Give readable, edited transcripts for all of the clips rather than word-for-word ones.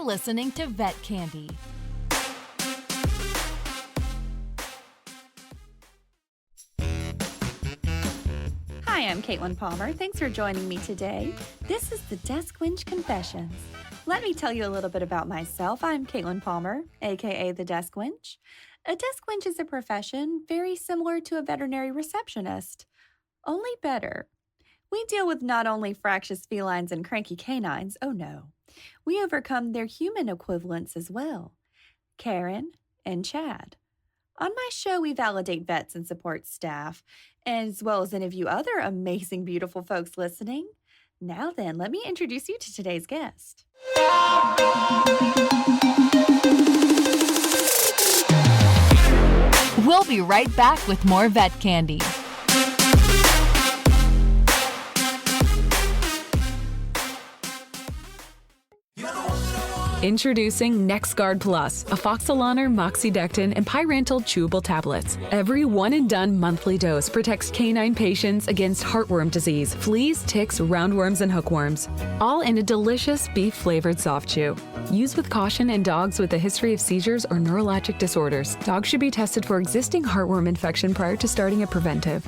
listening to Vet Candy. Hi, I'm Caitlin Palmer. Thanks for joining me today. This is the Desk Wench Confessions. Let me tell you a little bit about myself. I'm Caitlin Palmer, aka the Desk Wench. A desk wench is a profession very similar to a veterinary receptionist, only better. We deal with not only fractious felines and cranky canines, oh no, we overcome their human equivalents as well, Karen and Chad. On my show, we validate vets and support staff, as well as interview other amazing, beautiful folks listening. Now then, let me introduce you to today's guest. We'll be right back with more Vet Candy. Introducing NexGard Plus, afoxolaner, moxidectin, and pyrantyl chewable tablets. Every one-and-done monthly dose protects canine patients against heartworm disease, fleas, ticks, roundworms, and hookworms. All in a delicious beef-flavored soft chew. Use with caution in dogs with a history of seizures or neurologic disorders. Dogs should be tested for existing heartworm infection prior to starting a preventive.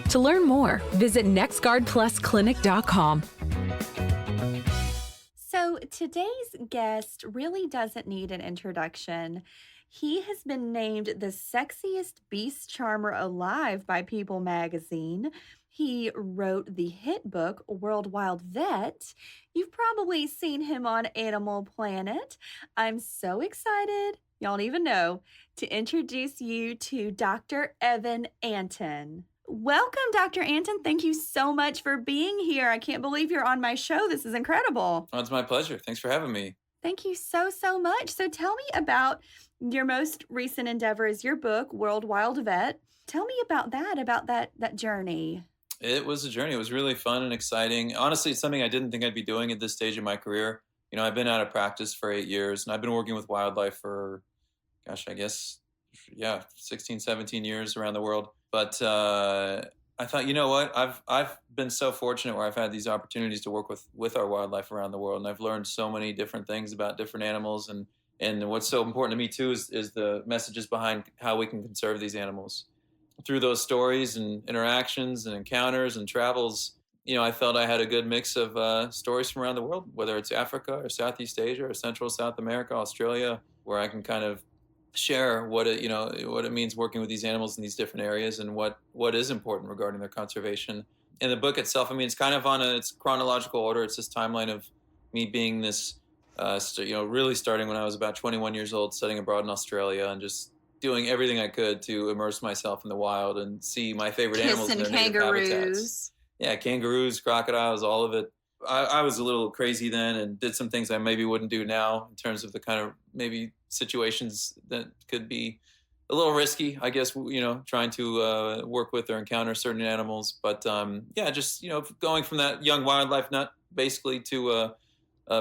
To learn more, visit nextguardplusclinic.com. So today's guest really doesn't need an introduction. He has been named the sexiest beast charmer alive by People magazine. He wrote the hit book, World Wild Vet. You've probably seen him on Animal Planet. I'm so excited, y'all don't even know, to introduce you to Dr. Evan Antin. Welcome, Dr. Antin. Thank you so much for being here. I can't believe you're on my show. This is incredible. Oh, it's my pleasure. Thanks for having me. Thank you so much. So tell me about your most recent endeavor is your book, World Wild Vet. Tell me about that journey. It was a journey. It was really fun and exciting. Honestly, it's something I didn't think I'd be doing at this stage of my career. You know, I've been out of practice for 8 years, and I've been working with wildlife for, 16, 17 years around the world. But I thought, you know what? I've been so fortunate where I've had these opportunities to work with our wildlife around the world, and I've learned so many different things about different animals. And what's so important to me too is the messages behind how we can conserve these animals through those stories and interactions and encounters and travels. You know, I felt I had a good mix of stories from around the world, whether it's Africa or Southeast Asia or Central South America, Australia, where I can kind of share what it means working with these animals in these different areas and what is important regarding their conservation. In the book itself, I mean, it's kind of on its chronological order. It's this timeline of me being this, really starting when I was about 21 years old, studying abroad in Australia and just doing everything I could to immerse myself in the wild and see my favorite animals in their native habitats. Yeah, kangaroos, crocodiles, all of it. I was a little crazy then and did some things I maybe wouldn't do now in terms of the kind of maybe situations that could be a little risky, I guess, trying to work with or encounter certain animals. But just, going from that young wildlife nut basically to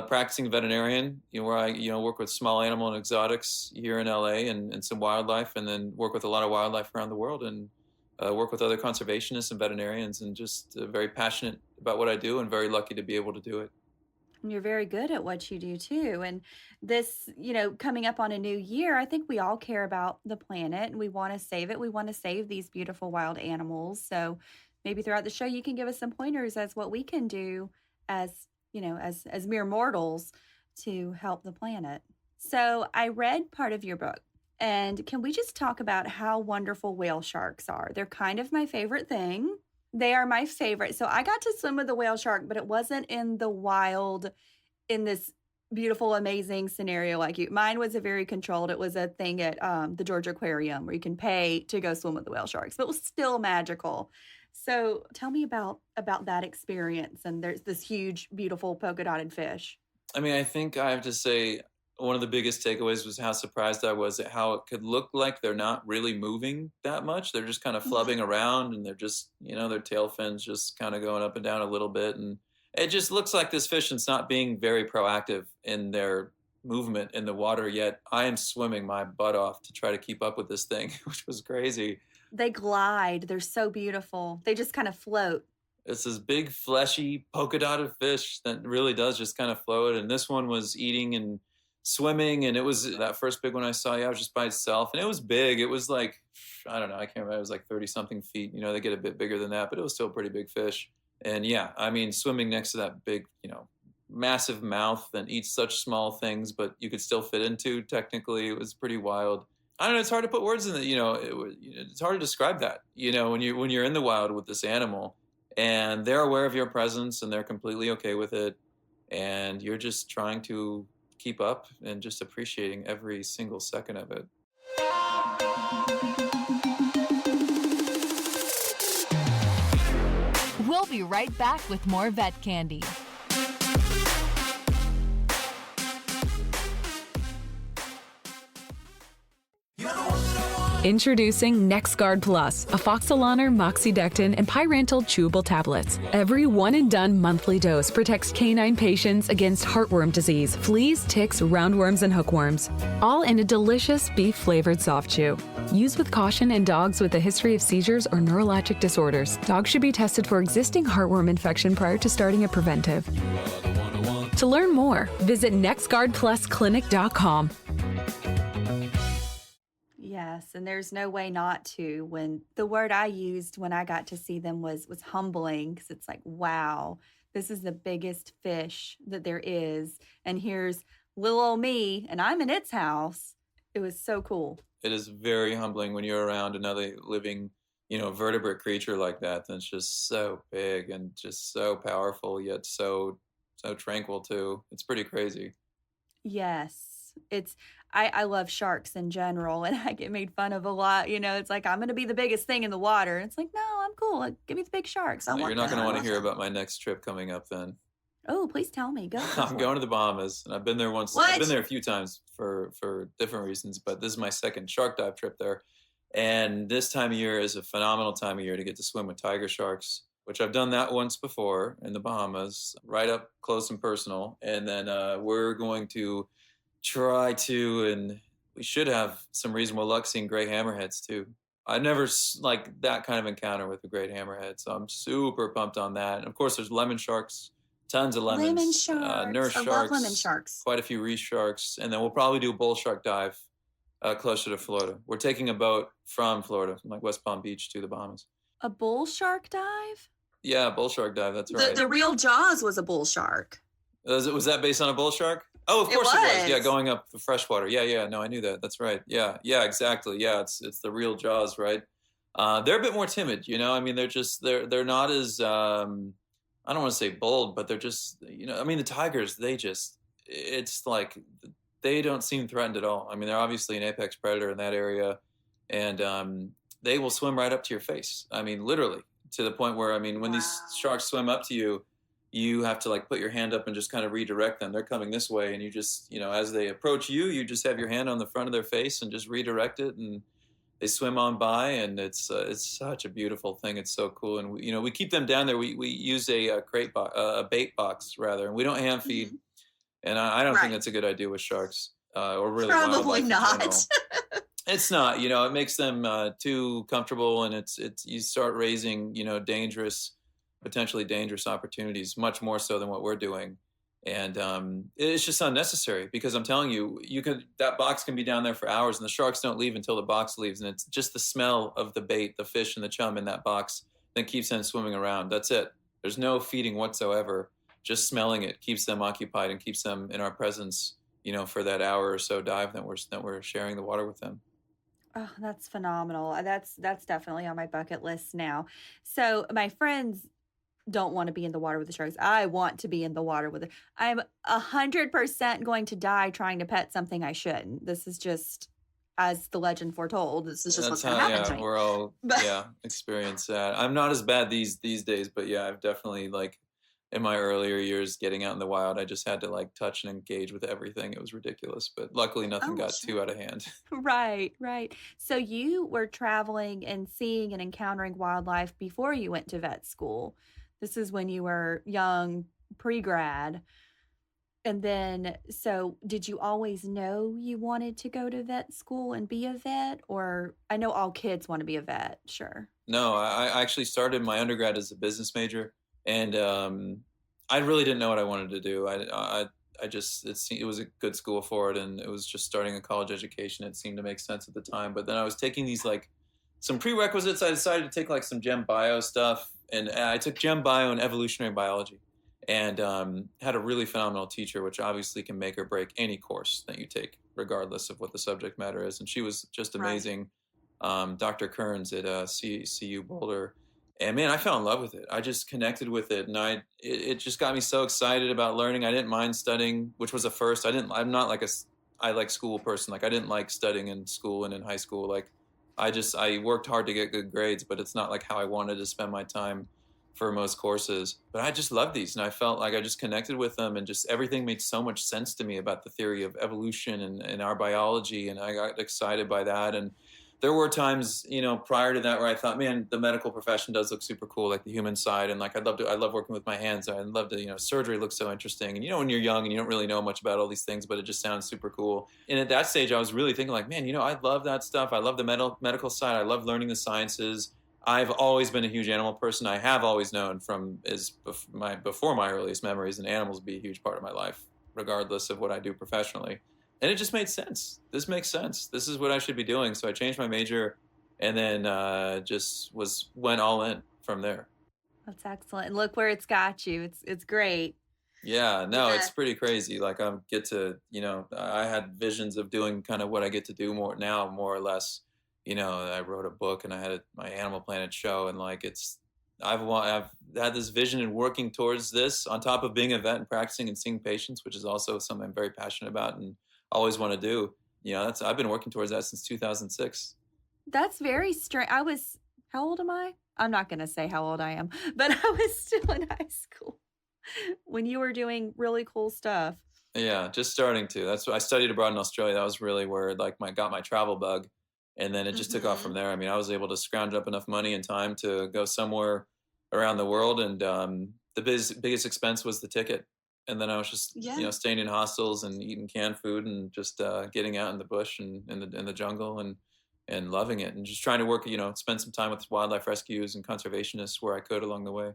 practicing veterinarian, where I, work with small animal and exotics here in LA and some wildlife, and then work with a lot of wildlife around the world and work with other conservationists and veterinarians, and just very passionate about what I do and very lucky to be able to do it. You're very good at what you do too. And this, coming up on a new year, I think we all care about the planet and we want to save it. We want to save these beautiful wild animals. So maybe throughout the show, you can give us some pointers as what we can do as mere mortals to help the planet. So I read part of your book. And can we just talk about how wonderful whale sharks are? They're kind of my favorite thing. They are my favorite. So I got to swim with a whale shark, but it wasn't in the wild in this beautiful, amazing scenario like you. Mine was a very controlled. It was a thing at the Georgia Aquarium where you can pay to go swim with the whale sharks, but it was still magical. So tell me about that experience. And there's this huge, beautiful polka dotted fish. I mean, I think I have to say, one of the biggest takeaways was how surprised I was at how it could look like they're not really moving that much. They're just kind of flubbing around and they're just, their tail fins just kind of going up and down a little bit. And it just looks like this fish is not being very proactive in their movement in the water, yet I am swimming my butt off to try to keep up with this thing, which was crazy. They glide. They're so beautiful. They just kind of float. It's this big, fleshy, polka dotted fish that really does just kind of float. And this one was eating and swimming. And it was that first big one I saw. Yeah, it was just by itself. And it was big. It was like, I don't know, I can't remember. It was like 30 something feet. They get a bit bigger than that, but it was still a pretty big fish. And yeah, I mean, swimming next to that big, massive mouth that eats such small things, but you could still fit into technically. It was pretty wild. I don't know. It's hard to put words in it. It's hard to describe that, when you're in the wild with this animal. And they're aware of your presence and they're completely okay with it. And you're just trying to keep up and just appreciating every single second of it. We'll be right back with more Vet Candy. Introducing NexGard Plus, afoxolaner, moxidectin, and pyrantyl chewable tablets. Every one-and-done monthly dose protects canine patients against heartworm disease, fleas, ticks, roundworms, and hookworms. All in a delicious beef-flavored soft chew. Use with caution in dogs with a history of seizures or neurologic disorders. Dogs should be tested for existing heartworm infection prior to starting a preventive. To learn more, visit nextguardplusclinic.com. Yes, and there's no way not to. When the word I used when I got to see them was humbling, because it's like, wow, this is the biggest fish that there is, and here's little old me, and I'm in its house. It was so cool. It is very humbling when you're around another living, vertebrate creature like that. That's just so big and just so powerful, yet so tranquil too. It's pretty crazy. Yes. I love sharks in general, and I get made fun of a lot. It's like, I'm going to be the biggest thing in the water. And it's like, no, I'm cool. Like, give me the big sharks. You're not going to want to hear about my next trip coming up then. Oh, please tell me. Go. I'm going to the Bahamas, and I've been there once. What? I've been there a few times for different reasons, but this is my second shark dive trip there. And this time of year is a phenomenal time of year to get to swim with tiger sharks, which I've done that once before in the Bahamas, right up close and personal. And then we're going to try to, and we should have some reasonable luck seeing gray hammerheads too. I never like that kind of encounter with a great hammerhead, so I'm super pumped on that. And of course, there's lemon sharks, tons of lemons, lemon sharks, nurse I sharks, love lemon sharks, quite a few reef sharks, and then we'll probably do a bull shark dive closer to Florida. We're taking a boat from Florida, from like West Palm Beach to the Bahamas. A bull shark dive? Yeah, bull shark dive. That's right. The real Jaws was a bull shark. Was that based on a bull shark? Oh, of course it was. Yeah, going up the freshwater. Yeah. No, I knew that. That's right. Yeah, exactly. Yeah, it's the real Jaws, right? They're a bit more timid, I mean, they're not as I don't want to say bold, but they're just, I mean, the tigers, it's like they don't seem threatened at all. I mean, they're obviously an apex predator in that area, and they will swim right up to your face. I mean, literally, to the point where, I mean, when these sharks swim up to you, you have to like put your hand up and just kind of redirect them. They're coming this way, and you just, as they approach you, you just have your hand on the front of their face and just redirect it, and they swim on by, and it's such a beautiful thing. It's so cool, and we keep them down there. We use a bait box rather, and we don't hand feed, Mm-hmm. and I don't think that's a good idea with sharks or really probably wildlife not. It's not, it makes them too comfortable, and it's you start raising potentially dangerous opportunities, much more so than what we're doing. And it's just unnecessary, because I'm telling you, that box can be down there for hours, and the sharks don't leave until the box leaves. And it's just the smell of the bait, the fish and the chum in that box that keeps them swimming around. That's it. There's no feeding whatsoever. Just smelling it keeps them occupied and keeps them in our presence, for that hour or so dive that we're sharing the water with them. Oh, that's phenomenal. That's definitely on my bucket list now. So my friends don't want to be in the water with the sharks. I want to be in the water with it. I'm 100% going to die trying to pet something I shouldn't. This is just, as the legend foretold, this is just what's going to happen to me. We're all experience that. I'm not as bad these days, but yeah, I've definitely, like, in my earlier years getting out in the wild, I just had to like touch and engage with everything. It was ridiculous, but luckily nothing got too out of hand. Right. So you were traveling and seeing and encountering wildlife before you went to vet school. This is when you were young, pre-grad. And then, so did you always know you wanted to go to vet school and be a vet? Or I know all kids want to be a vet, sure. No, I actually started my undergrad as a business major, and I really didn't know what I wanted to do. I just it was a good school for it, and it was just starting a college education. It seemed to make sense at the time. But then I was taking these like some prerequisites. I decided to take like some Gem Bio stuff, and I took Gem Bio and evolutionary biology, and had a really phenomenal teacher, which obviously can make or break any course that you take, regardless of what the subject matter is. And she was just Right. amazing. Dr. Kearns at CU Boulder. And man, I fell in love with it. I just connected with it, and it just got me so excited about learning. I didn't mind studying, which was a first. I'm not like I like school person. Like I didn't like studying in school and in high school. Like I worked hard to get good grades, but it's not like how I wanted to spend my time for most courses. But I just loved these, and I felt like I just connected with them, and just everything made so much sense to me about the theory of evolution and our biology, and I got excited by that. And there were times, prior to that where I thought, man, the medical profession does look super cool, like the human side. And like, I love working with my hands. I love to, surgery looks so interesting. And, when you're young and you don't really know much about all these things, but it just sounds super cool. And at that stage, I was really thinking like, man, I love that stuff. I love the medical side. I love learning the sciences. I've always been a huge animal person. I have always known before my earliest memories, and animals would be a huge part of my life, regardless of what I do professionally. And it just made sense. This makes sense. This is what I should be doing. So I changed my major, and then went all in from there. That's excellent. And look where it's got you. It's great. Yeah, no, Yeah. it's pretty crazy. Like I had visions of doing kind of what I get to do more now, more or less. I wrote a book, and I had my Animal Planet show, and like I've had this vision and working towards this on top of being a vet and practicing and seeing patients, which is also something I'm very passionate about and always want to do. I've been working towards that since 2006. That's very strange. How old am I? I'm not going to say how old I am, but I was still in high school when you were doing really cool stuff. Yeah, just starting to. That's what I studied abroad in Australia. That was really where got my travel bug, and then it just took off from there. I mean, I was able to scrounge up enough money and time to go somewhere around the world, and the biggest expense was the ticket. And then I was just, staying in hostels and eating canned food and just getting out in the bush and in the jungle and loving it, and just trying to work, spend some time with wildlife rescues and conservationists where I could along the way.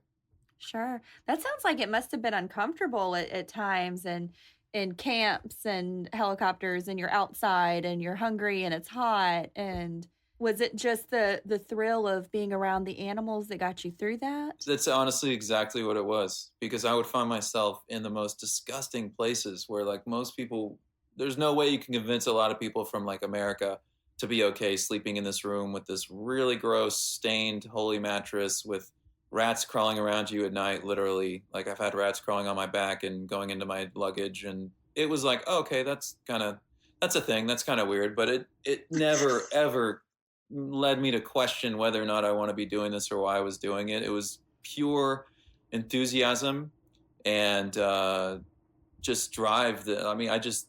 Sure. That sounds like it must have been uncomfortable at times, and in camps and helicopters, and you're outside and you're hungry and it's hot. And was it just the thrill of being around the animals that got you through that? That's honestly exactly what it was, because I would find myself in the most disgusting places where like most people, there's no way you can convince a lot of people from like America to be okay sleeping in this room with this really gross stained holy mattress with rats crawling around you at night, literally. Like I've had rats crawling on my back and going into my luggage, and it was like, oh, okay, that's a thing. That's kind of weird, but it never ever led me to question whether or not I want to be doing this or why I was doing it. It was pure enthusiasm and just drive.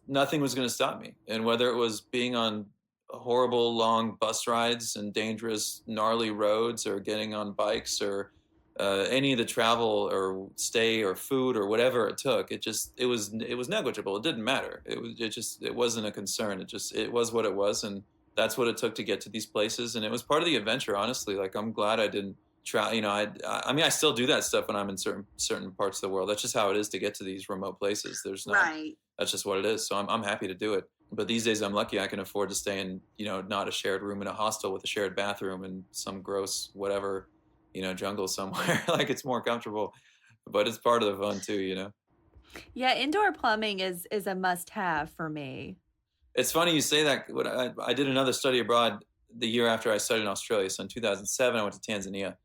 Nothing was going to stop me. And whether it was being on horrible long bus rides and dangerous gnarly roads, or getting on bikes, or any of the travel or stay or food or whatever it took, it was negligible. It didn't matter. It wasn't a concern. It was what it was, and that's what it took to get to these places. And it was part of the adventure, honestly. Like I'm glad I didn't try. I still do that stuff when I'm in certain parts of the world. That's just how it is to get to these remote places. There's not. Right. That's just what it is. So I'm happy to do it. But these days I'm lucky I can afford to stay in, not a shared room in a hostel with a shared bathroom in some gross whatever, jungle somewhere. Like it's more comfortable, but it's part of the fun too. Yeah, indoor plumbing is a must-have for me. It's funny you say that. I did another study abroad the year after I studied in Australia. So in 2007, I went to Tanzania.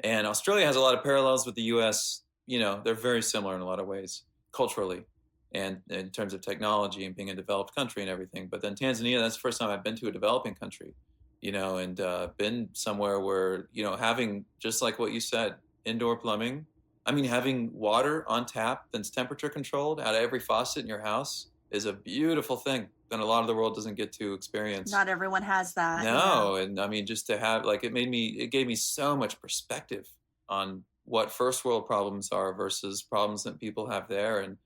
And Australia has a lot of parallels with the U.S. They're very similar in a lot of ways, culturally, and in terms of technology and being a developed country and everything. But then Tanzania, that's the first time I've been to a developing country, and been somewhere where, having, just like what you said, indoor plumbing. I mean, having water on tap that's temperature controlled out of every faucet in your house is a beautiful thing that a lot of the world doesn't get to experience. Not everyone has that. No, yeah. And I mean, just to have, like, it gave me so much perspective on what first world problems are versus problems that people have there, and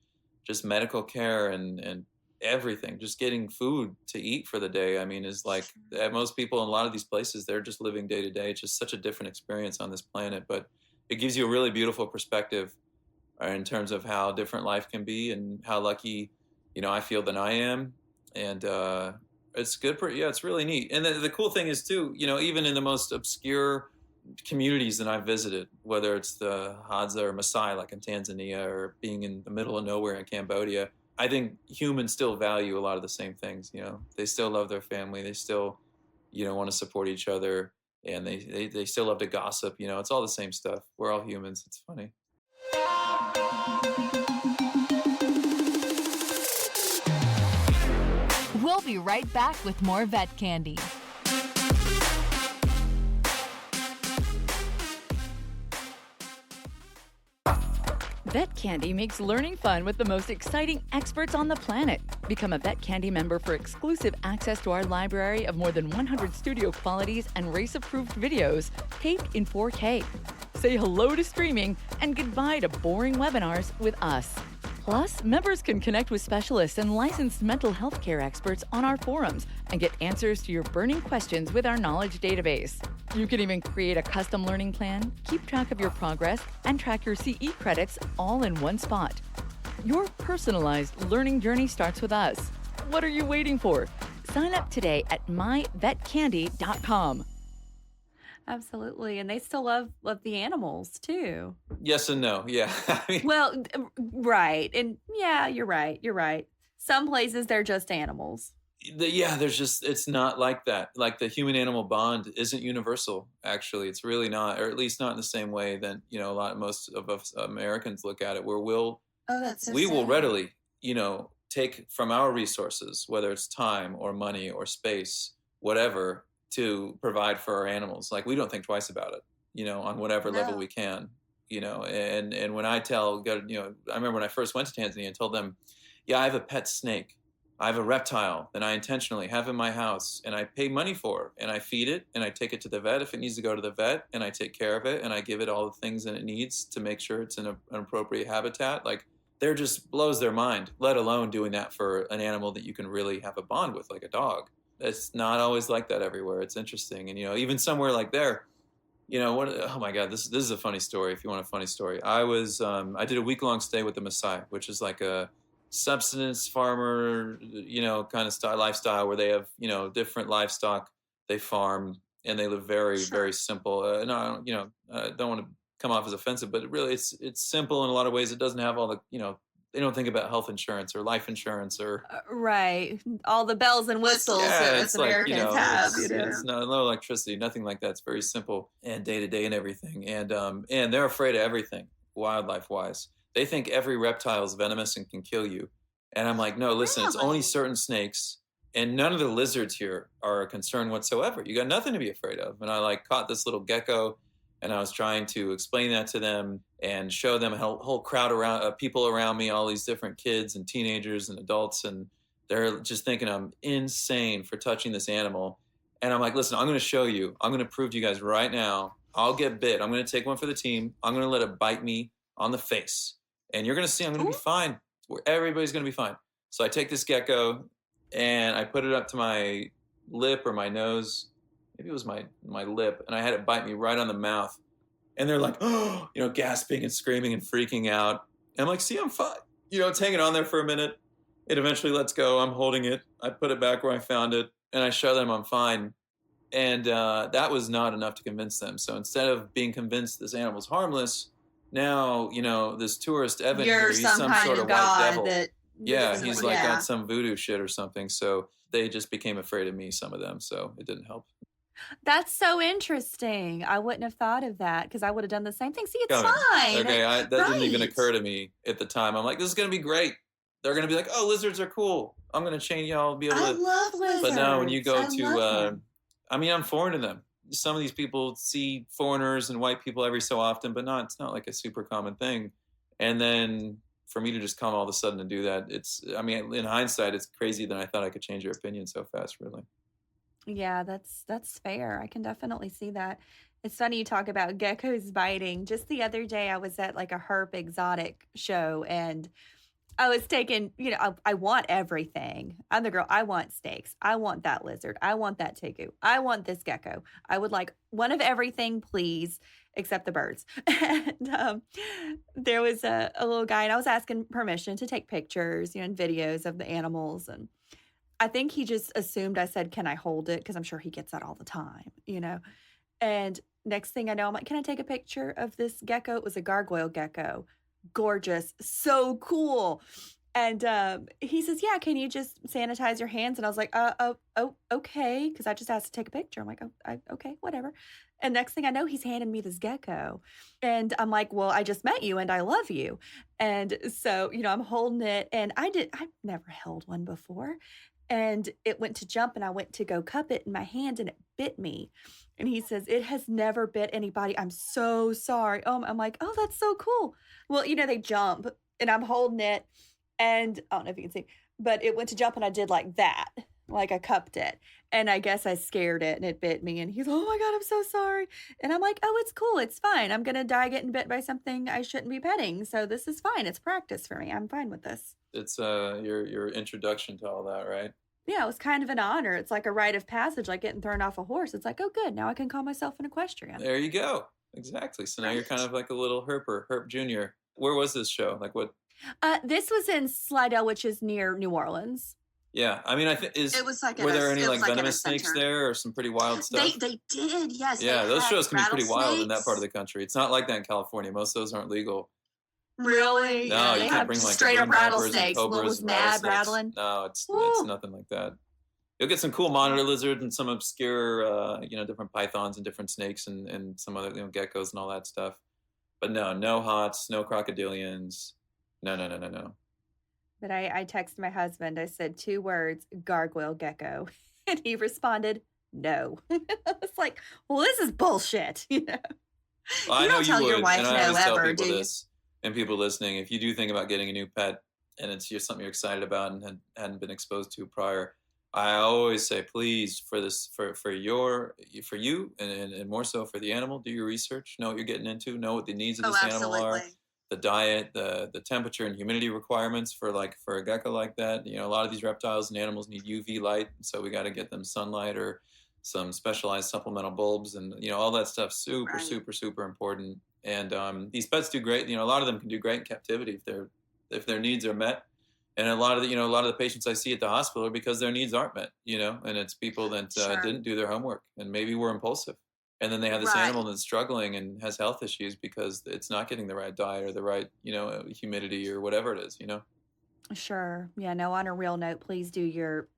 just medical care and everything. Just getting food to eat for the day, I mean, is like most people in a lot of these places, they're just living day to day. It's just such a different experience on this planet, but it gives you a really beautiful perspective in terms of how different life can be and how lucky, I feel than I am. And it's good for, yeah, it's really neat. And the cool thing is too, even in the most obscure communities that I've visited, whether it's the Hadza or Maasai, like in Tanzania, or being in the middle of nowhere in Cambodia, I think humans still value a lot of the same things. They still love their family. They still, want to support each other, and they still love to gossip. It's all the same stuff. We're all humans. It's funny. We'll be right back with more Vet Candy. Vet Candy makes learning fun with the most exciting experts on the planet. Become a Vet Candy member for exclusive access to our library of more than 100 studio qualities and race-approved videos, taped in 4K. Say hello to streaming and goodbye to boring webinars with us. Plus, members can connect with specialists and licensed mental health care experts on our forums and get answers to your burning questions with our knowledge database. You can even create a custom learning plan, keep track of your progress, and track your CE credits all in one spot. Your personalized learning journey starts with us. What are you waiting for? Sign up today at myvetcandy.com. Absolutely. And they still love the animals too. Yes and no. Yeah. Well, right. And yeah, you're right. You're right. Some places they're just animals. It's not like that. Like the human animal bond isn't universal, actually. It's really not, or at least not in the same way that, most of us Americans look at it, where we will readily, take from our resources, whether it's time or money or space, whatever, to provide for our animals. Like, we don't think twice about it, on whatever level we can, and when I I remember when I first went to Tanzania and told them, yeah, I have a pet snake. I have a reptile that I intentionally have in my house and I pay money for, and I feed it and I take it to the vet if it needs to go to the vet, and I take care of it and I give it all the things that it needs to make sure it's in an appropriate habitat. Like, there just blows their mind, let alone doing that for an animal that you can really have a bond with, like a dog. It's not always like that everywhere. It's interesting. And, even somewhere like there, oh my God, this is a funny story. If you want a funny story, I did a week-long stay with the Maasai, which is like a subsistence farmer, kind of lifestyle where they have, different livestock they farm, and they live very, very simple. I don't want to come off as offensive, but it's simple in a lot of ways. It doesn't have all the, they don't think about health insurance or life insurance or right, all the bells and whistles that us Americans have. It's no electricity, nothing like that. It's very simple and day to day and everything. And they're afraid of everything, wildlife wise. They think every reptile is venomous and can kill you. And I'm like, no, listen, It's only certain snakes, and none of the lizards here are a concern whatsoever. You got nothing to be afraid of. And I caught this little gecko, and I was trying to explain that to them and show them a whole crowd around, people around me, all these different kids and teenagers and adults, and they're just thinking I'm insane for touching this animal. And I'm like, listen, I'm going to show you. I'm going to prove to you guys right now. I'll get bit. I'm going to take one for the team. I'm going to let it bite me on the face. And you're going to see I'm going to be fine. Where everybody's going to be fine. So I take this gecko and I put it up to my lip or my nose. Maybe it was my lip. And I had it bite me right on the mouth. And they're like, oh, gasping and screaming and freaking out. And I'm like, see, I'm fine. It's hanging on there for a minute. It eventually lets go. I'm holding it. I put it back where I found it. And I show them I'm fine. And that was not enough to convince them. So instead of being convinced this animal's harmless, now, this tourist Evan here, he's some sort of white devil. He's on some voodoo shit or something. So they just became afraid of me, some of them. So it didn't help. That's so interesting. I wouldn't have thought of that because I would have done the same thing. See, it's fine. Okay, that didn't even occur to me at the time. I'm like, this is going to be great. They're going to be like, oh, lizards are cool. I'm going to chain y'all, be able to. I love lizards. But no, when you go I'm foreign to them. Some of these people see foreigners and white people every so often, but it's not like a super common thing. And then for me to just come all of a sudden and do that, in hindsight, it's crazy that I thought I could change your opinion so fast, really. Yeah, that's fair. I can definitely see that. It's funny you talk about geckos biting. Just the other day, I was at like a herp exotic show, and I was taking, I want everything. I'm the girl. I want snakes. I want that lizard. I want that tegu. I want this gecko. I would like one of everything, please, except the birds. And there was a little guy, and I was asking permission to take pictures, and videos of the animals. And I think he just assumed I said, "Can I hold it?" Because I'm sure he gets that all the time. And next thing I know, I'm like, "Can I take a picture of this gecko?" It was a gargoyle gecko. Gorgeous, so cool. And he says, "Yeah, can you just sanitize your hands?" And I was like, okay, because I just asked to take a picture. I'm like, "Oh, okay, whatever." And next thing I know, he's handing me this gecko, and I'm like, "Well, I just met you, and I love you." And so, I'm holding it, and I've never held one before, and it went to jump, and I went to go cup it in my hand, and it bit me. And he says, "It has never bit anybody. I'm so sorry." I'm like, "Oh, that's so cool." Well, they jump, and I'm holding it, and I don't know if you can see, but it went to jump, and I did like that, like I cupped it. And I guess I scared it, and it bit me. And he's, "Oh my God, I'm so sorry." And I'm like, "Oh, it's cool. It's fine. I'm going to die getting bit by something I shouldn't be petting. So this is fine. It's practice for me. I'm fine with this." It's your introduction to all that, right? Yeah, it was kind of an honor. It's like a rite of passage, like getting thrown off a horse. It's like, oh, good. Now I can call myself an equestrian. There you go. Exactly. So now you're kind of like a little Herp Jr. Where was this show? Like what? This was in Slidell, which is near New Orleans. Yeah, I mean, I think It was like were there any it like was like venomous snakes there or some pretty wild stuff? They did, yes. Yeah, they those had shows can be pretty wild in that rattlesnakes. part of the country. It's not like that in California. Most of those aren't legal. Really? No, Yeah, you they can't had bring like straight up green vipers and rattlesnakes. One cobras was and mad rattlesnakes. rattling. No, it's Woo. nothing like that. You'll get some cool monitor lizards and some obscure, different pythons and different snakes and some other geckos and all that stuff. But no hots, no crocodilians. No. But I texted my husband. I said 2 words, gargoyle gecko. And he responded, no. I was like, well, this is bullshit. Well, I You know don't tell you your would, wife and I no always tell ever, people do you? this, and people listening, if you do think about getting a new pet and it's just something you're excited about and hadn't been exposed to prior, I always say, please, for you, and more so for the animal, do your research, know what you're getting into, know what the needs of Oh, this animal are, absolutely. the diet, the temperature and humidity requirements for a gecko like that. A lot of these reptiles and animals need UV light, so we got to get them sunlight or some specialized supplemental bulbs, and all that stuff. Super, Right. super, super important. And these pets do great. A lot of them can do great in captivity if their needs are met. And a lot of the patients I see at the hospital are because their needs aren't met. And it's people that Sure. didn't do their homework and maybe were impulsive. And then they have this Right. animal that's struggling and has health issues because it's not getting the right diet or the right, humidity or whatever it is, Sure. Yeah, no, on a real note, please do your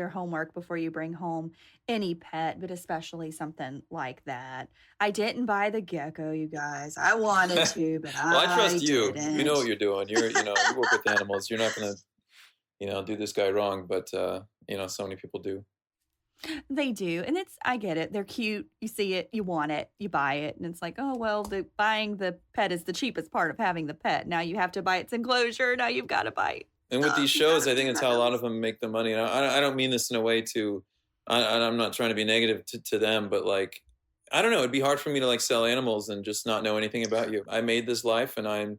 homework before you bring home any pet, but especially something like that. I didn't buy the gecko, you guys. I wanted to, but Well, I trust you. didn't. You know what you're doing. You work with animals. You're not going to, do this guy wrong, but, so many people do. They do. And I get it. They're cute. You see it, you want it, you buy it. And it's like, oh, well, buying the pet is the cheapest part of having the pet. Now you have to buy its enclosure. Now you've got to buy it. And with these you shows, gotta I think do it's that. how a lot of them make the money. And I don't mean this in a way I'm not trying to be negative to them, but I don't know. It'd be hard for me to sell animals and just not know anything about you. I made this life and I'm,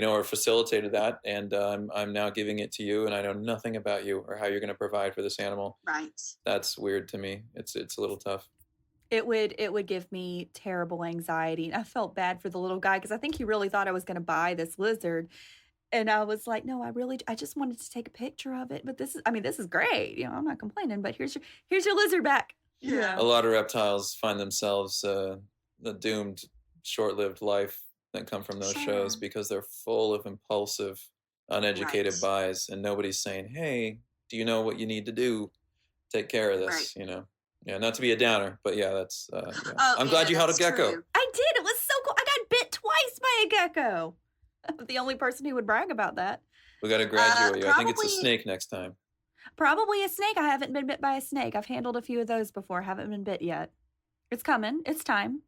or facilitated that. And I'm now giving it to you and I know nothing about you or how you're going to provide for this animal. Right. That's weird to me. It's a little tough. It would give me terrible anxiety. And I felt bad for the little guy because I think he really thought I was going to buy this lizard. And I was like, no, I just wanted to take a picture of it. But this is great. I'm not complaining, but here's your lizard back. Yeah. A lot of reptiles find themselves the doomed, short-lived life that come from those shows because they're full of impulsive, uneducated Right. buys, and nobody's saying, "Hey, do you know what you need to do? Take care of this." Right. Yeah, not to be a downer, but yeah, that's. Yeah. Oh, I'm glad you held a that's gecko. true. I did. It was so cool. I got bit twice by a gecko. I'm the only person who would brag about that. We got to graduate you. I think it's a probably- snake next time. Probably a snake. I haven't been bit by a snake. I've handled a few of those before. Haven't been bit yet. It's coming. It's time.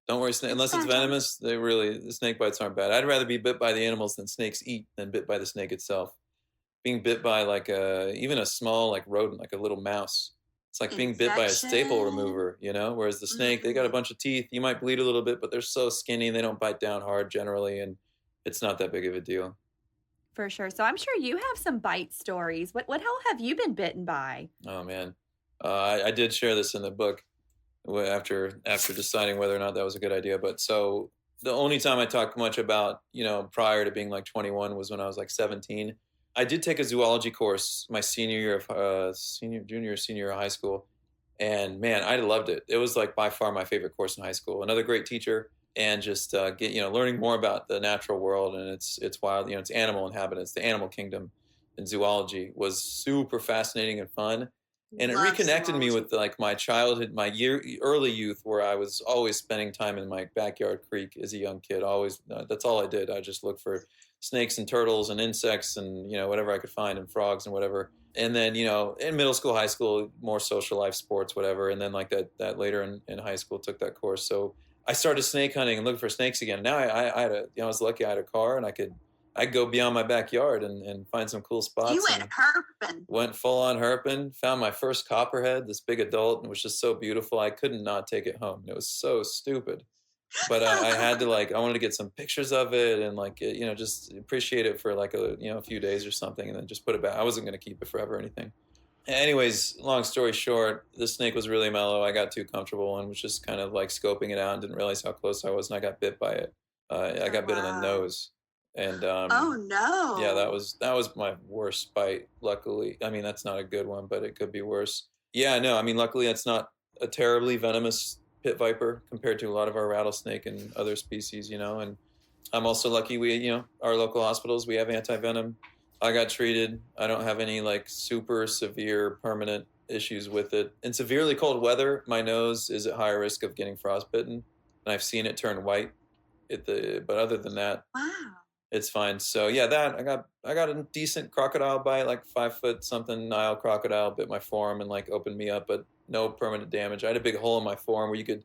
Don't worry, unless it's venomous, the snake bites aren't bad. I'd rather be bit by the animals than snakes eat than bit by the snake itself. Being bit by even a small rodent, like a little mouse, it's like being bit by a staple Infection. remover, Whereas the snake, they got a bunch of teeth. You might bleed a little bit, but they're so skinny, they don't bite down hard generally, and it's not that big of a deal. For sure. So I'm sure you have some bite stories. What hell have you been bitten by? Oh man, I did share this in the book after deciding whether or not that was a good idea. But so the only time I talked much about, prior to being like 21 was when I was like 17. I did take a zoology course my senior year of junior year of high school, and man, I loved it. It was like by far my favorite course in high school. Another great teacher, and just learning more about the natural world and its wild, its animal inhabitants, the animal kingdom, and zoology was super fascinating and fun. And it Love reconnected me zoology. with like my childhood, early youth, where I was always spending time in my backyard creek as a young kid. Always, that's all I did. I just looked for snakes and turtles and insects and whatever I could find, and frogs and whatever. And then in middle school, high school, more social life, sports, whatever. And then like that later in high school, took that course. So I started snake hunting and looking for snakes again. Now I was lucky I had a car, and I'd go beyond my backyard and find some cool spots. You went herping. Went full on herping, found my first copperhead, this big adult, and it was just so beautiful. I couldn't not take it home. It was so stupid. But I had to I wanted to get some pictures of it and just appreciate it for like a few days or something, and then just put it back. I wasn't going to keep it forever or anything. Anyways, long story short, the snake was really mellow. I got too comfortable and was just kind of like scoping it out and didn't realize how close I was, and I got bit by it. I got bit in the nose. And Oh no. yeah, that was my worst bite. Luckily, I mean that's not a good one, but it could be worse. Yeah, no, I mean luckily that's not a terribly venomous pit viper compared to a lot of our rattlesnake and other species, And I'm also lucky our local hospitals, we have anti-venom. I got treated. I don't have any like super severe permanent issues with it. In severely cold weather, my nose is at higher risk of getting frostbitten, and I've seen it turn white. But other than that, Wow. it's fine. So yeah, that I got a decent crocodile bite, like 5 foot something Nile crocodile bit my forearm and like opened me up, but no permanent damage. I had a big hole in my forearm where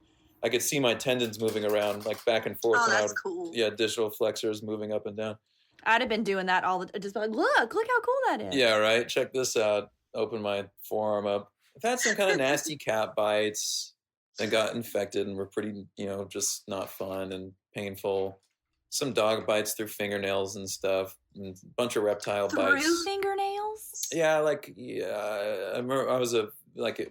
I could see my tendons moving around like back and forth. Oh, and that's cool. Yeah, digital flexors moving up and down. I'd have been doing that just like, look how cool that is. Yeah, right. Check this out. Open my forearm up. I've had some kind of nasty cat bites and got infected and were pretty, just not fun and painful. Some dog bites through fingernails and stuff, and a bunch of reptile bites. Through fingernails? Yeah, I remember I was a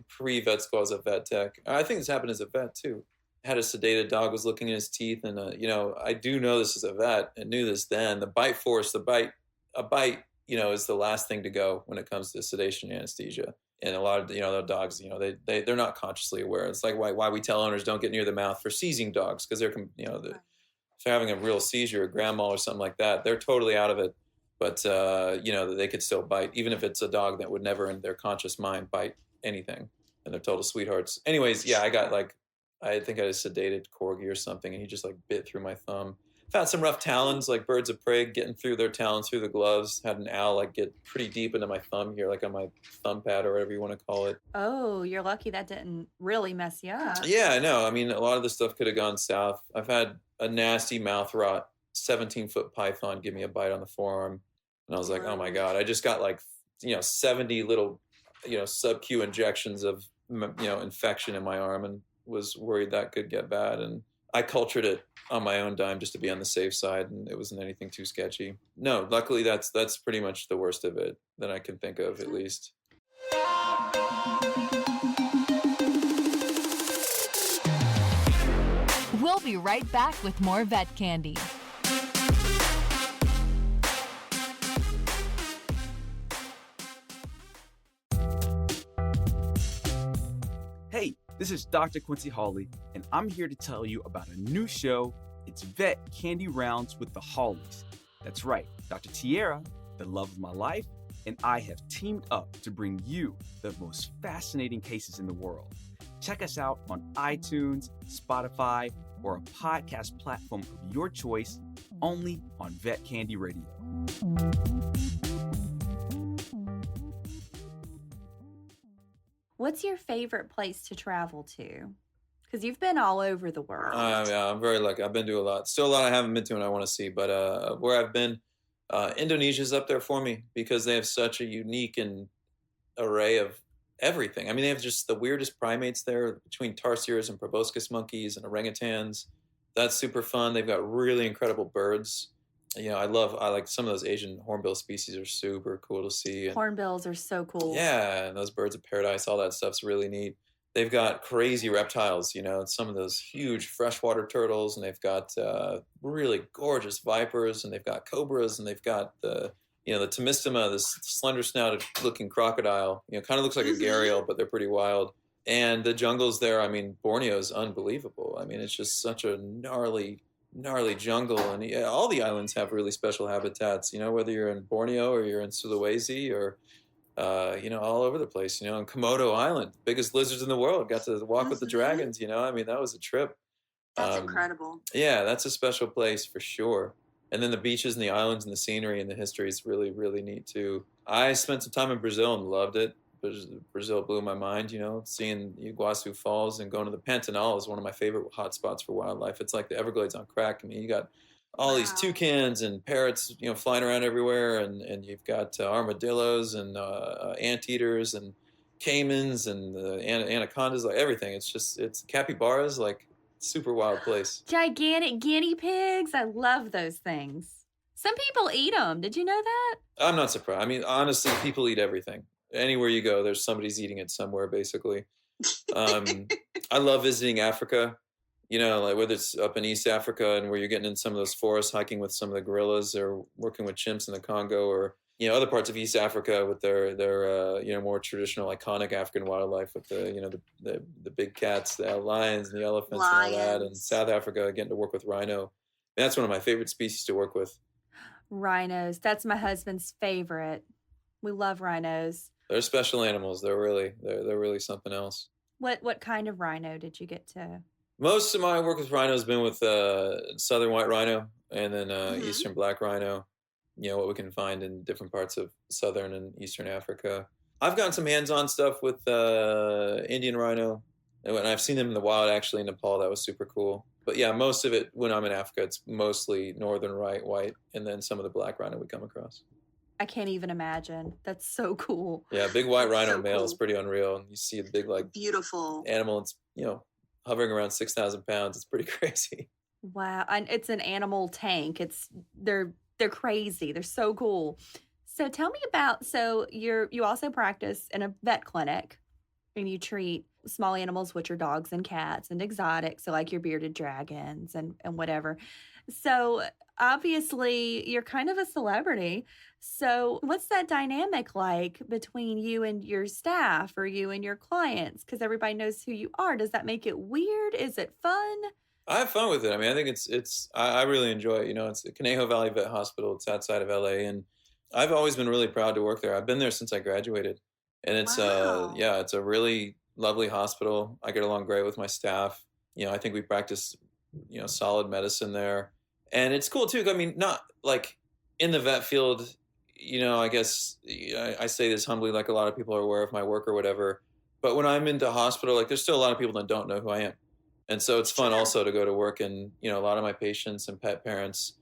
pre-vet school, I was a vet tech. I think this happened as a vet too. Had a sedated dog, was looking in his teeth, and I do know this as a vet and knew this then. A bite, is the last thing to go when it comes to sedation and anesthesia. And a lot of the dogs, they're not consciously aware. It's like why we tell owners don't get near the mouth for seizing dogs, because they're if they're having a real seizure, a grand mal or something like that, they're totally out of it. But they could still bite, even if it's a dog that would never in their conscious mind bite anything, and they're total sweethearts. Anyways, yeah, I think I had a sedated corgi or something, and he just like bit through my thumb. Found some rough talons, like birds of prey, getting through their talons through the gloves. Had an owl like get pretty deep into my thumb here, like on my thumb pad or whatever you want to call it. Oh, you're lucky that didn't really mess you up. Yeah, I know. I mean, a lot of this stuff could have gone south. I've had a nasty mouth rot 17-foot python give me a bite on the forearm, and I was like, oh my god! I just got 70 little sub-Q injections of infection in my arm, and was worried that could get bad, and I cultured it on my own dime just to be on the safe side, and it wasn't anything too sketchy. No, luckily that's pretty much the worst of it that I can think of, at least. We'll be right back with more Vet Candy. Hey, this is Dr. Quincy Hawley, and I'm here to tell you about a new show. It's Vet Candy Rounds with the Hawleys. That's right, Dr. Tierra, the love of my life, and I have teamed up to bring you the most fascinating cases in the world. Check us out on iTunes, Spotify, or a podcast platform of your choice, only on Vet Candy Radio. What's your favorite place to travel to? Because you've been all over the world. Yeah, I'm very lucky. I've been to a lot. Still a lot I haven't been to and I want to see. But where I've been, Indonesia's up there for me because they have such a unique and array of everything. I mean, they have just the weirdest primates there between tarsiers and proboscis monkeys and orangutans. That's super fun. They've got really incredible birds. I like some of those Asian hornbill species are super cool to see. And Hornbills are so cool. yeah, and those birds of paradise, all that stuff's really neat. They've got crazy reptiles, some of those huge freshwater turtles, and they've got really gorgeous vipers, and they've got cobras, and they've got the Temistoma, this slender snouted looking crocodile, kind of looks like a gharial, but they're pretty wild. And the jungles there, I mean, Borneo is unbelievable. I mean, it's just such a gnarly jungle, and all the islands have really special habitats, whether you're in Borneo or you're in Sulawesi or all over the place, on Komodo Island, biggest lizards in the world, got to walk with the dragons, I mean, that was a trip. That's incredible. Yeah, that's a special place for sure. And then the beaches and the islands and the scenery and the history is really, really neat too. I spent some time in Brazil and loved it. Brazil blew my mind, seeing Iguazu Falls and going to the Pantanal is one of my favorite hotspots for wildlife. It's like the Everglades on crack. I mean, you got all these toucans and parrots, flying around everywhere, and you've got armadillos and anteaters and caimans and anacondas, like everything. It's capybaras, like super wild place. Gigantic guinea pigs. I love those things. Some people eat them. Did you know that? I'm not surprised. I mean, honestly, people eat everything. Anywhere you go, there's somebody's eating it somewhere, basically. I love visiting Africa, like whether it's up in East Africa and where you're getting in some of those forests, hiking with some of the gorillas, or working with chimps in the Congo, or other parts of East Africa with their more traditional, iconic African wildlife with the big cats, the lions, and the elephants, and all that. And South Africa, getting to work with rhino. That's one of my favorite species to work with. Rhinos. That's my husband's favorite. We love rhinos. They're special animals. They're really something else. What kind of rhino did you get to? Most of my work with rhino has been with southern white rhino and then eastern black rhino. What we can find in different parts of southern and eastern Africa. I've gotten some hands-on stuff with Indian rhino, and I've seen them in the wild actually in Nepal. That was super cool. But yeah, most of it when I'm in Africa, it's mostly northern white, and then some of the black rhino we come across. I can't even imagine. That's so cool. Yeah, big white rhino male is pretty unreal. And you see a big, beautiful animal. It's, hovering around 6,000 pounds. It's pretty crazy. Wow. And it's an animal tank. They're crazy. They're so cool. So tell me about, you also practice in a vet clinic and you treat small animals, which are dogs and cats and exotics. So like your bearded dragons and whatever. So obviously you're kind of a celebrity. So what's that dynamic like between you and your staff or you and your clients? Because everybody knows who you are. Does that make it weird? Is it fun? I have fun with it. I mean, I think I really enjoy it. It's the Conejo Valley Vet Hospital. It's outside of LA. And I've always been really proud to work there. I've been there since I graduated. And it's, it's a really lovely hospital. I get along great with my staff. I think we practice, solid medicine there. And it's cool too. I mean, not like in the vet field, I guess I say this humbly, like a lot of people are aware of my work or whatever. But when I'm into hospital, like there's still a lot of people that don't know who I am. And so it's fun also to go to work and, a lot of my patients and pet parents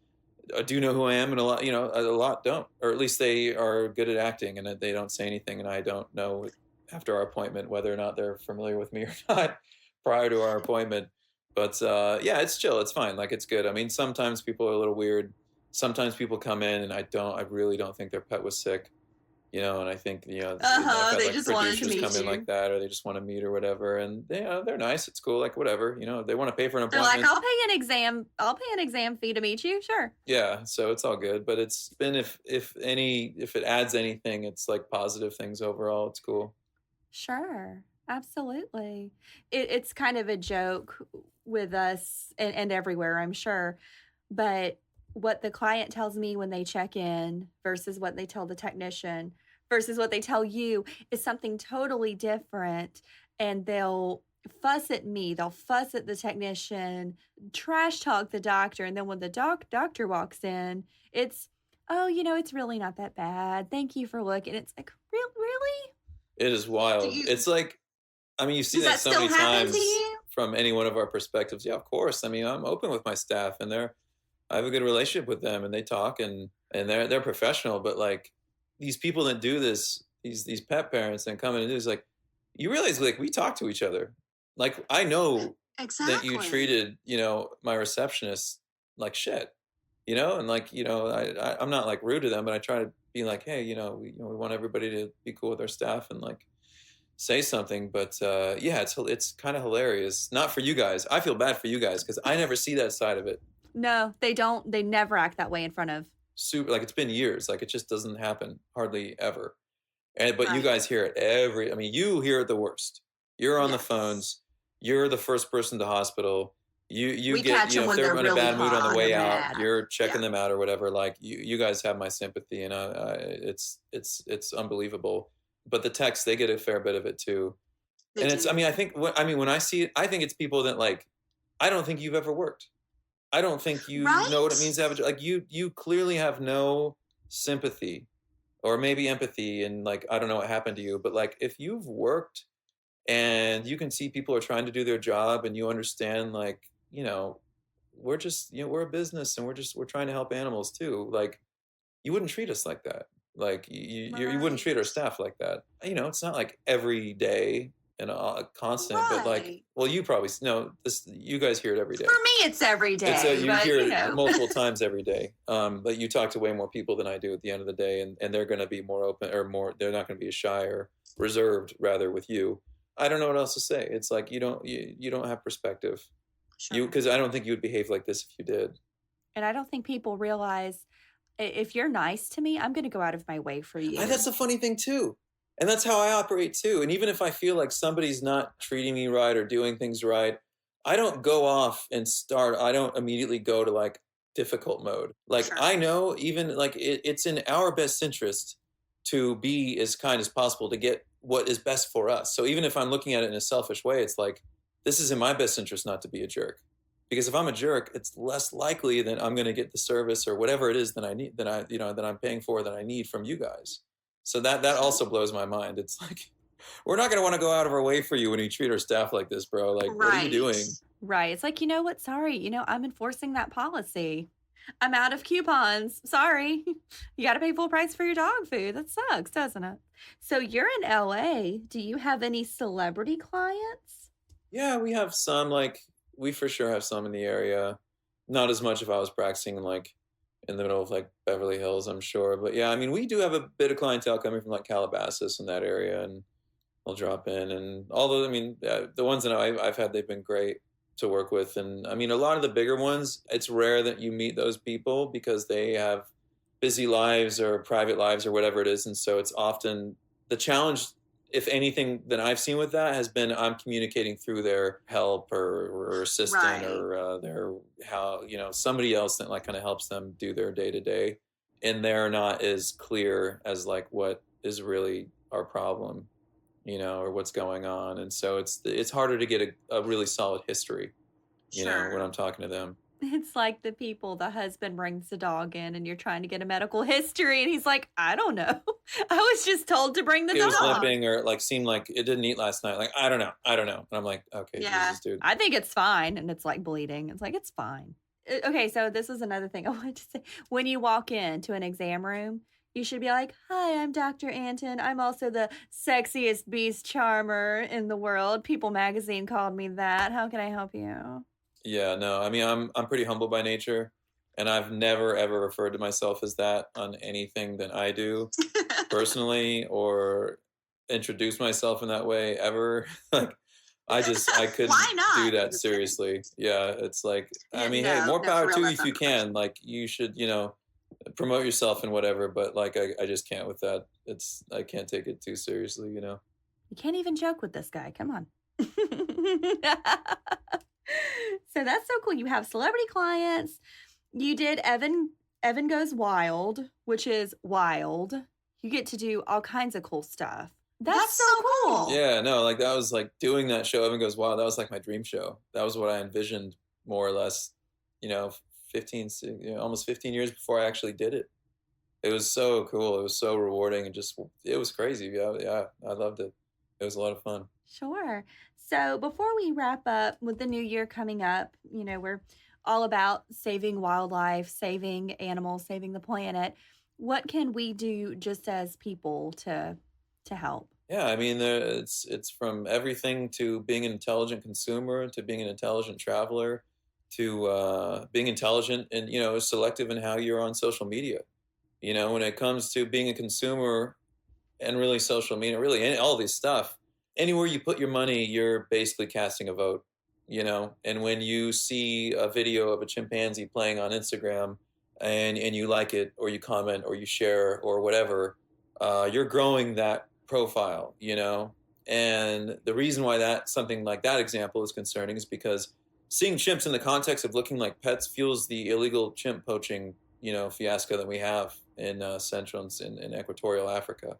do know who I am, and a lot don't, or at least they are good at acting and they don't say anything. And I don't know after our appointment whether or not they're familiar with me or not prior to our appointment. But it's chill. It's fine. Like, it's good. I mean, sometimes people are a little weird. Sometimes people come in and I really don't think their pet was sick, and I think, they like just wanted to producers meet come in you. like that, or they just want to meet or whatever. And they're nice. It's cool. Like, whatever, they want to pay for an They're appointment. like, I'll pay an exam fee to meet you. Sure. Yeah. So it's all good. But it's been, if it adds anything, it's like positive things overall. It's cool. Sure. Absolutely. It's kind of a joke with us and everywhere, I'm sure. But what the client tells me when they check in versus what they tell the technician versus what they tell you is something totally different. And they'll fuss at me. They'll fuss at the technician, trash talk the doctor. And then when the doctor walks in, it's, it's really not that bad. Thank you for looking. It's like, really? It is wild. It's like, I mean, you see that so many times from any one of our perspectives. Yeah, of course. I mean, I'm open with my staff, and I have a good relationship with them, and they talk, and they're professional. But like these people that do this, these pet parents that come in and do this, like, you realize, like, we talk to each other. Like, I know that you treated, my receptionist like shit. you know, and like, you know, I'm not like rude to them, but I try to be like, hey, you know, we want everybody to be cool with our staff and like say something. But yeah, it's kind of hilarious. Not for you guys. I feel bad for you guys because I never see that side of it. No, they don't. They never act that way in front of. Super, like it's been years. Like it just doesn't happen hardly ever. And but you Right. guys hear it I mean, you hear it the worst. You're on the Yes. phones. You're the first person to hospital. You We get, catch you know, them if when they're they're in a really bad mood on hot the way or out, mad. you're checking Yeah. them out or whatever. Like you guys have my sympathy, and it's unbelievable. But the techs, they get a fair bit of it too. They And it's, do. I mean, when I see it, I think it's people that like, I don't think you've ever worked. I don't think you know what it Right? means to have a job. Like you clearly have no sympathy or maybe empathy, and like I don't know what happened to you, but like if you've worked and you can see people are trying to do their job and you understand, like, you know, we're just, you know, we're a business and we're trying to help animals too. Like you wouldn't treat us like that. Like you wouldn't treat our Right. staff like that. You know, it's not like every day and a constant, but like, Right. well, you probably know this. You guys hear it every day. For me, it's every day, You but hear you it know. multiple times every day. But you talk to way more people than I do at the end of the day, and they're going to be more open or more. They're not going to be as shy or reserved rather with you. I don't know what else to say. It's like you don't have perspective. Sure. Because I don't think you would behave like this if you did. And I don't think people realize if you're nice to me, I'm going to go out of my way for you. And that's the funny thing too. And that's how I operate too. And even if I feel like somebody's not treating me right or doing things right, I don't go off and I don't immediately go to like difficult mode. Like Sure. I know even like it's in our best interest to be as kind as possible to get what is best for us. So even if I'm looking at it in a selfish way, it's like, this is in my best interest not to be a jerk. Because if I'm a jerk, it's less likely that I'm going to get the service or whatever it is that I need, that I'm paying for, that I need from you guys. So that also blows my mind. It's like, we're not going to want to go out of our way for you when you treat our staff like this, bro. Like, what are you doing? Right. It's like, you know what? Sorry. You know, I'm enforcing that policy. I'm out of coupons. Sorry. You got to pay full price for your dog food. That sucks, doesn't it? So you're in LA. Do you have any celebrity clients? Yeah, we have some, like, we for sure have some in the area. Not as much if I was practicing like in the middle of like Beverly Hills, I'm sure. But yeah, I mean, we do have a bit of clientele coming from like Calabasas and that area, and they'll drop in. And although, I mean, the ones that I've had, they've been great to work with. And I mean, a lot of the bigger ones, it's rare that you meet those people because they have busy lives or private lives or whatever it is. And so it's often the challenge, if anything, that I've seen with that has been I'm communicating through their help or assistant Right. or their somebody else that like kind of helps them do their day to day, and they're not as clear as like what is really our problem, or what's going on, and so it's harder to get a really solid history, when I'm talking to them. It's like the people, the husband brings the dog in and you're trying to get a medical history and he's like, I don't know. I was just told to bring the It was dog. limping or like seemed like it didn't eat last night. Like, I don't know. And I'm like, okay, Yeah. Jesus, dude. I think it's fine. And it's like bleeding. It's like, it's fine. Okay, so this is another thing I wanted to say. When you walk into an exam room, you should be like, hi, I'm Dr. Antin. I'm also the sexiest beast charmer in the world. People magazine called me that. How can I help you? Yeah, no, I mean, I'm pretty humble by nature, and I've never ever referred to myself as that on anything that I do personally or introduce myself in that way ever. Like, I couldn't Why not? do I'm that just kidding. seriously. Yeah, it's like, I Yeah, mean, hey, no, more no, power for to real, you if you that's not can. Like, you should, promote yourself and whatever, but like, I just can't with that. I can't take it too seriously, You can't even joke with this guy. Come on. So that's so cool. You have celebrity clients. You did Evan Goes Wild, which is wild. You get to do all kinds of cool stuff. That's so cool. Yeah, no, like that was like doing that show, Evan Goes Wild, that was like my dream show. That was what I envisioned more or less, almost 15 years before I actually did it. It was so cool. It was so rewarding and it was crazy. Yeah, I loved it. It was a lot of fun. Sure. So before we wrap up with the new year coming up, we're all about saving wildlife, saving animals, saving the planet. What can we do just as people to help? Yeah, I mean, it's from everything to being an intelligent consumer to being an intelligent traveler being intelligent and, selective in how you're on social media. When it comes to being a consumer and really social media, really all this stuff, anywhere you put your money, you're basically casting a vote, and when you see a video of a chimpanzee playing on Instagram and you like it or you comment or you share or whatever, you're growing that profile, and the reason why something like that example is concerning is because seeing chimps in the context of looking like pets fuels the illegal chimp poaching, fiasco that we have in Central and in Equatorial Africa.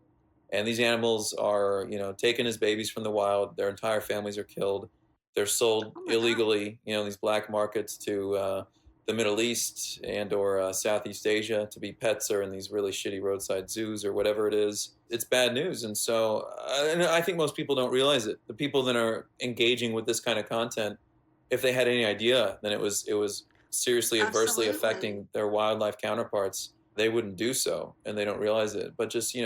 And these animals are, taken as babies from the wild. Their entire families are killed. They're sold illegally, these black markets to the Middle East and or Southeast Asia to be pets or in these really shitty roadside zoos or whatever it is. It's bad news. And so and I think most people don't realize it. The people that are engaging with this kind of content, if they had any idea, then it was seriously adversely affecting their wildlife counterparts, they wouldn't do so, and they don't realize it. But just,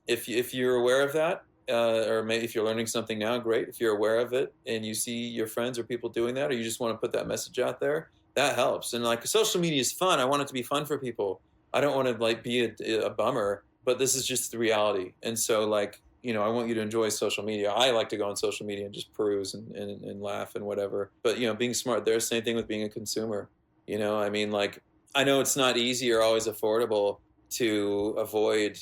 if you're aware of that, or maybe if you're learning something now, great. If you're aware of it and you see your friends or people doing that, or you just want to put that message out there, that helps. And like, social media is fun. I want it to be fun for people. I don't want to be a bummer, but this is just the reality. And so I want you to enjoy social media. I like to go on social media and just peruse and laugh and whatever. But, being smart, there's the same thing with being a consumer. I know it's not easy or always affordable to avoid,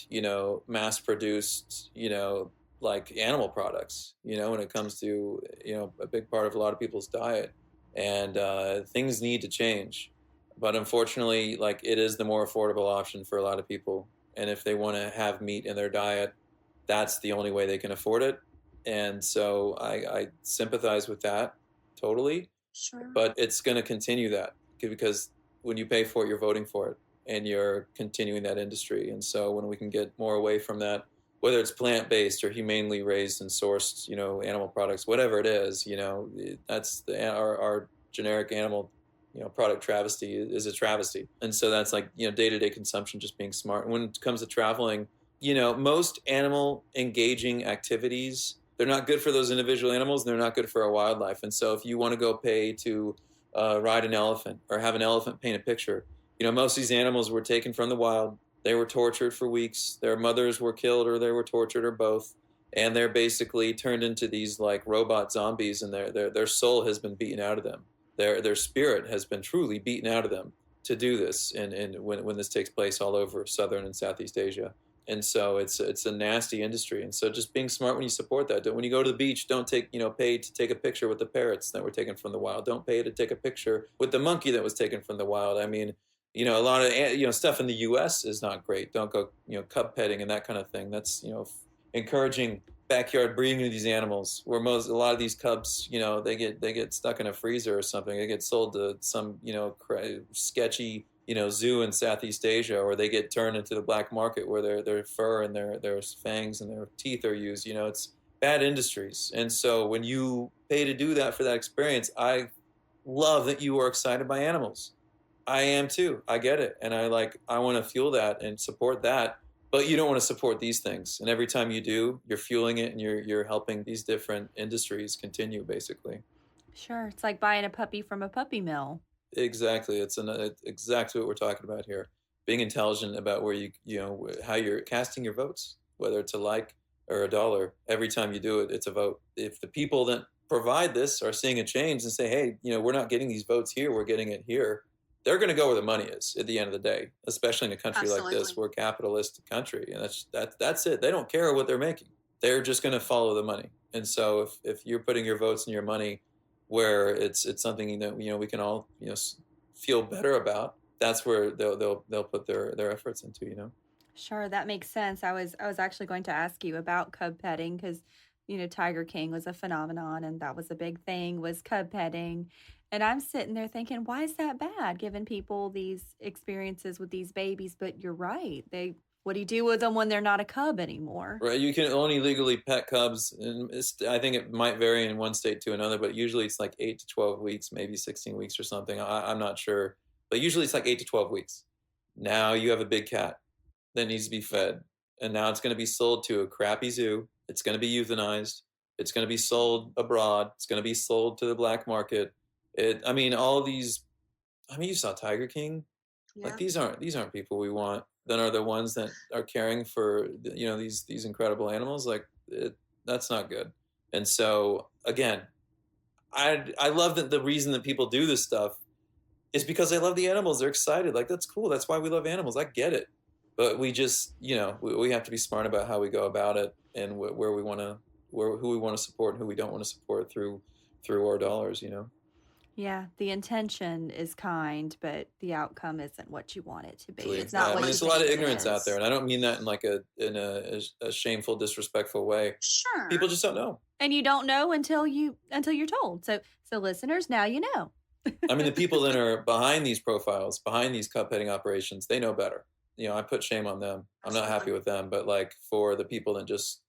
mass-produced, animal products, when it comes to, a big part of a lot of people's diet. And things need to change. But unfortunately, it is the more affordable option for a lot of people. And if they want to have meat in their diet, that's the only way they can afford it. And so I sympathize with that totally. Sure. But it's going to continue that because when you pay for it, you're voting for it and you're continuing that industry. And so when we can get more away from that, whether it's plant-based or humanely raised and sourced, animal products, whatever it is, that's our generic animal, product travesty is a travesty. And so that's day-to-day consumption, just being smart. And when it comes to traveling, most animal engaging activities, they're not good for those individual animals and they're not good for our wildlife. And so if you want to go pay to ride an elephant or have an elephant paint a picture, most of these animals were taken from the wild. They were tortured for weeks. Their mothers were killed or they were tortured or both. And they're basically turned into these robot zombies, and their soul has been beaten out of them. Their spirit has been truly beaten out of them to do this. And when this takes place all over Southern and Southeast Asia. And so it's a nasty industry. And so just being smart when you support that. When you go to the beach, don't pay to take a picture with the parrots that were taken from the wild. Don't pay to take a picture with the monkey that was taken from the wild. I mean, a lot of, stuff in the U.S. is not great. Don't go, cub petting and that kind of thing. That's, encouraging backyard breeding of these animals where a lot of these cubs, they get stuck in a freezer or something. They get sold to some, sketchy, zoo in Southeast Asia, or they get turned into the black market where their fur and their fangs and their teeth are used. It's bad industries. And so when you pay to do that for that experience, I love that you are excited by animals. I am too. I get it. And I want to fuel that and support that, but you don't want to support these things. And every time you do, you're fueling it and you're helping these different industries continue, basically. Sure. It's like buying a puppy from a puppy mill. Exactly. It's exactly what we're talking about here. Being intelligent about where how you're casting your votes, whether it's a like or a dollar. Every time you do it, it's a vote. If the people that provide this are seeing a change and say, hey, we're not getting these votes here, we're getting it here, they're going to go where the money is at the end of the day, especially in a country like this. We're a capitalist country, and that's it. They don't care what they're making. They're just going to follow the money. And so if you're putting your votes and your money where it's something that we can all feel better about, that's where they'll put their efforts into. Sure, that makes sense. I was actually going to ask you about cub petting because Tiger King was a phenomenon, and that was a big thing, was cub petting. And I'm sitting there thinking, why is that bad, giving people these experiences with these babies? But you're right. What do you do with them when they're not a cub anymore? Right. You can only legally pet cubs. And I think it might vary in one state to another, but usually it's 8 to 12 weeks, maybe 16 weeks or something. I'm not sure. But usually it's 8 to 12 weeks. Now you have a big cat that needs to be fed. And now it's going to be sold to a crappy zoo. It's going to be euthanized. It's going to be sold abroad. It's going to be sold to the black market. All these I mean, you saw Tiger King. Yeah. Like these aren't people we want. That are the ones that are caring for these incredible animals. Like that's not good. And so again, I love that the reason that people do this stuff is because they love the animals. They're excited. Like that's cool. That's why we love animals. I get it. But we just we have to be smart about how we go about it and where we want to who we want to support and who we don't want to support through our dollars. Yeah, the intention is kind, but the outcome isn't what you want it to be. Absolutely. It's not what you there's a lot of think it ignorance out is. there, and I don't mean that in like a shameful, disrespectful way. Sure. People just don't know. And you don't know until you're told. So listeners, now you know. I mean, the people that are behind these profiles, behind these cup petting operations, they know better. I put shame on them. I'm not happy with them, but like for the people that just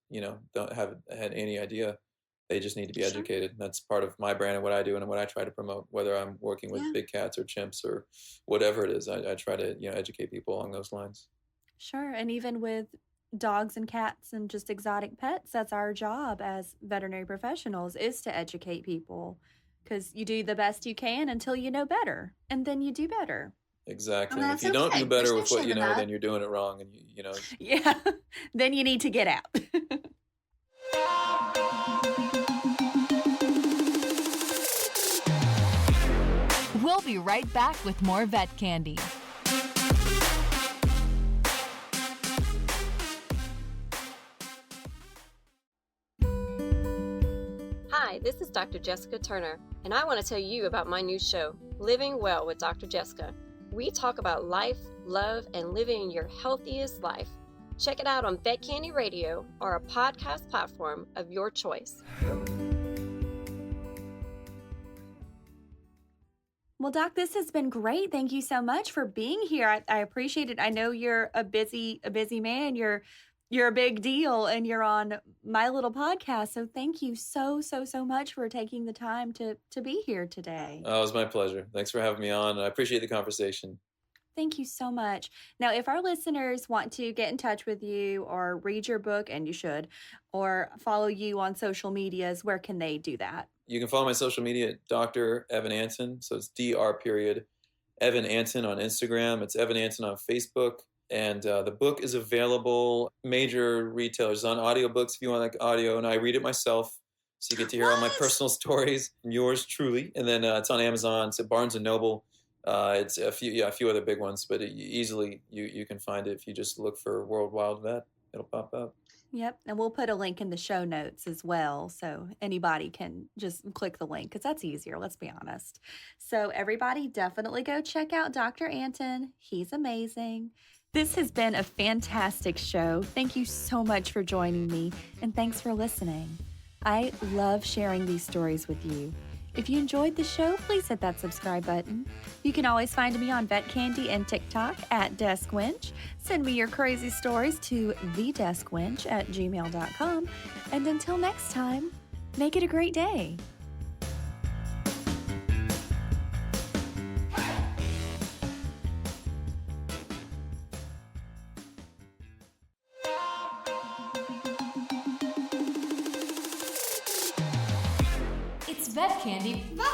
don't have had any idea, they just need to be educated. And that's part of my brand and what I do and what I try to promote, whether I'm working with big cats or chimps or whatever it is. I try to educate people along those lines. Sure. And even with dogs and cats and just exotic pets, that's our job as veterinary professionals, is to educate people, because you do the best you can until you know better, and then you do better. Exactly. Well, If you don't okay. do better There's no with what shame you in know, that. then you're doing it wrong, and Yeah. Then you need to get out. We'll be right back with more Vet Candy. Hi, this is Dr. Jessica Turner, and I want to tell you about my new show, Living Well with Dr. Jessica. We talk about life, love, and living your healthiest life. Check it out on Vet Candy Radio or a podcast platform of your choice. Well, Doc, this has been great. Thank you so much for being here. I appreciate it. I know you're a busy man. You're a big deal, and you're on my little podcast. So thank you so much for taking the time to be here today. Oh, it was my pleasure. Thanks for having me on. I appreciate the conversation. Thank you so much. Now, if our listeners want to get in touch with you or read your book, and you should, or follow you on social medias, where can they do that? You can follow my social media at Dr. Evan Antin. So it's Dr. Evan Antin on Instagram. It's Evan Antin on Facebook. And the book is available major retailers on audiobooks if you want like audio. And I read it myself. So you get to hear all my personal stories from yours truly. And then it's on Amazon. It's at Barnes & Noble. It's a few other big ones, but easily you can find it if you just look for World Wild Vet. It'll pop up. Yep. And we'll put a link in the show notes as well, so anybody can just click the link, because that's easier, let's be honest. So everybody definitely go check out Dr. Antin. He's amazing. This has been a fantastic show. Thank you so much for joining me, and thanks for listening. I love sharing these stories with you. If you enjoyed the show, please hit that subscribe button. You can always find me on Vet Candy and TikTok at Desk Wench. Send me your crazy stories to thedeskwench@gmail.com. And until next time, make it a great day. It's Vet Candy. Vet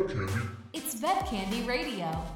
Candy. It's Vet Candy Radio.